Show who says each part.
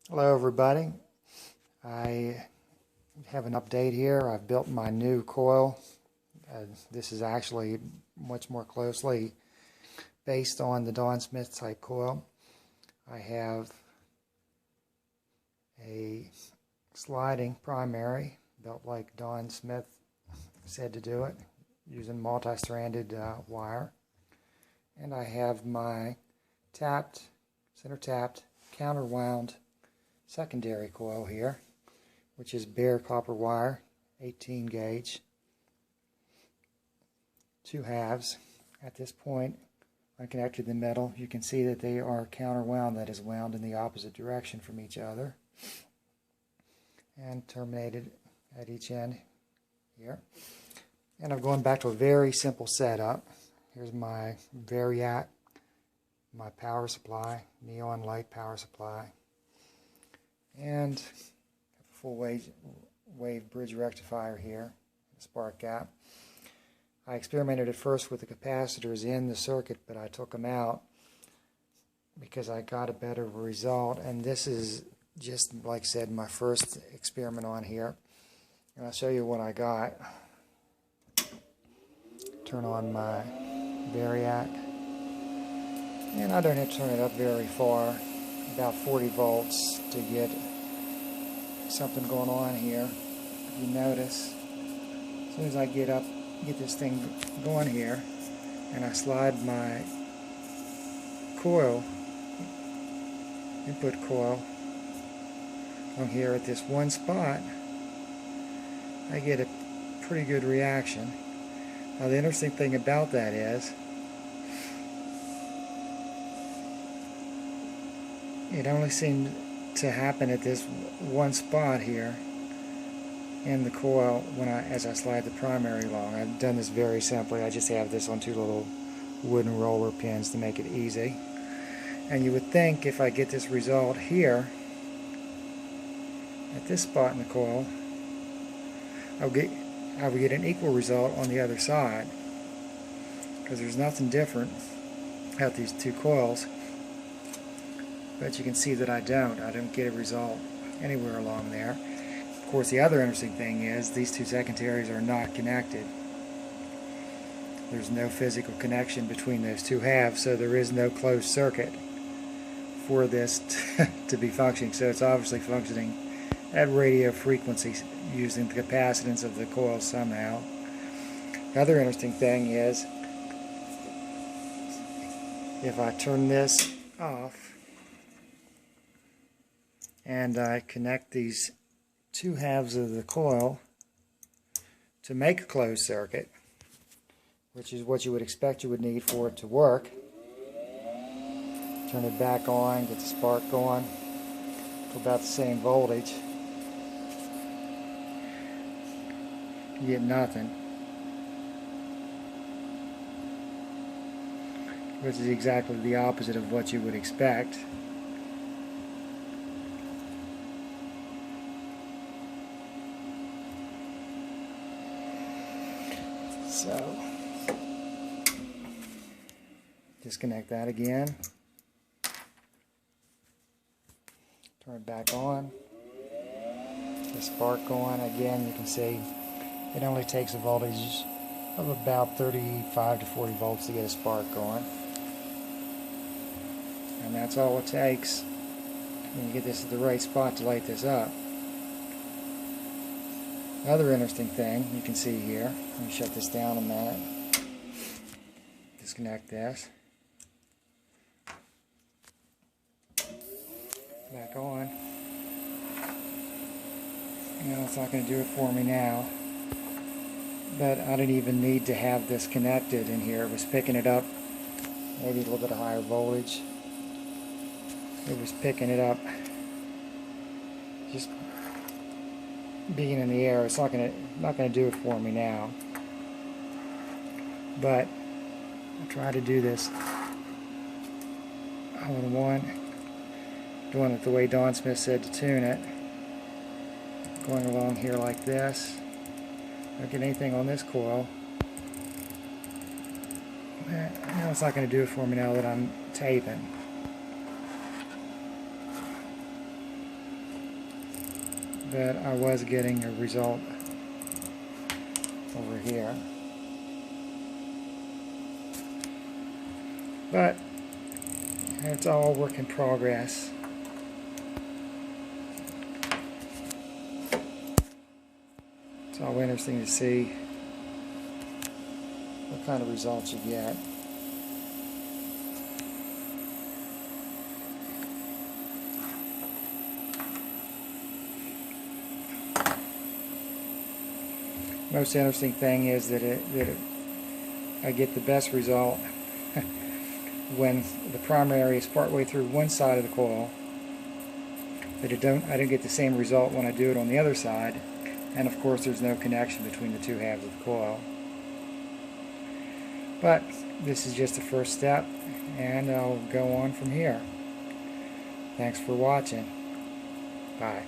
Speaker 1: Hello everybody. I have an update here. I've built my new coil. This is actually much more closely based on the Don Smith type coil. I have a sliding primary built like Don Smith said to do it, using multi-stranded wire. And I have my center tapped, counterwound secondary coil here, which is bare copper wire, 18 gauge, 2 halves. At this point, I connected the metal. You can see that they are counterwound, that is wound in the opposite direction from each other, and terminated at each end here. And I'm going back to a very simple setup. Here's my variac, my power supply, neon light power supply, and a full wave bridge rectifier here, spark gap. I experimented at first with the capacitors in the circuit, but I took them out because I got a better result. And this is just, like I said, my first experiment on here. And I'll show you what I got. Turn on my variac. And I don't have to turn it up very far, about 40 volts to get something going on here. If you notice, as soon as I get this thing going here, and I slide my coil, input coil, on here at this one spot, I get a pretty good reaction. Now the interesting thing about that is, it only seemed to happen at this one spot here in the coil as I slide the primary along. I've done this very simply. I just have this on 2 little wooden roller pins to make it easy. And you would think if I get this result here at this spot in the coil, I would get an equal result on the other side, because there's nothing different about these 2 coils. But you can see that I don't get a result anywhere along there. Of course, the other interesting thing is these 2 secondaries are not connected. There's no physical connection between those 2 halves, so there is no closed circuit for this to be functioning. So it's obviously functioning at radio frequencies using the capacitance of the coil somehow. The other interesting thing is, if I turn this off and I connect these 2 halves of the coil to make a closed circuit, which is what you would expect you would need for it to work. Turn it back on, get the spark going to about the same voltage. You get nothing, which is exactly the opposite of what you would expect. So, disconnect that again, turn it back on, the spark going. Again, you can see it only takes a voltage of about 35 to 40 volts to get a spark going. And that's all it takes when you get this at the right spot to light this up. Another interesting thing you can see here, let me shut this down a minute, disconnect this, back on. No, it's not going to do it for me now, but I didn't even need to have this connected in here. It was picking it up, maybe a little bit of higher voltage. It was picking it up, just being in the air. It's not gonna do it for me now. But I'll try to do this all in one, doing it the way Don Smith said to tune it. Going along here like this. Don't get anything on this coil. No, it's not going to do it for me now that I'm taping. that I was getting a result over here. But it's all work in progress. It's all interesting to see what kind of results you get. Most interesting thing is that I get the best result when the primary is partway through one side of the coil, but I don't get the same result when I do it on the other side, and of course there's no connection between the two halves of the coil. But this is just the first step, and I'll go on from here. Thanks for watching. Bye.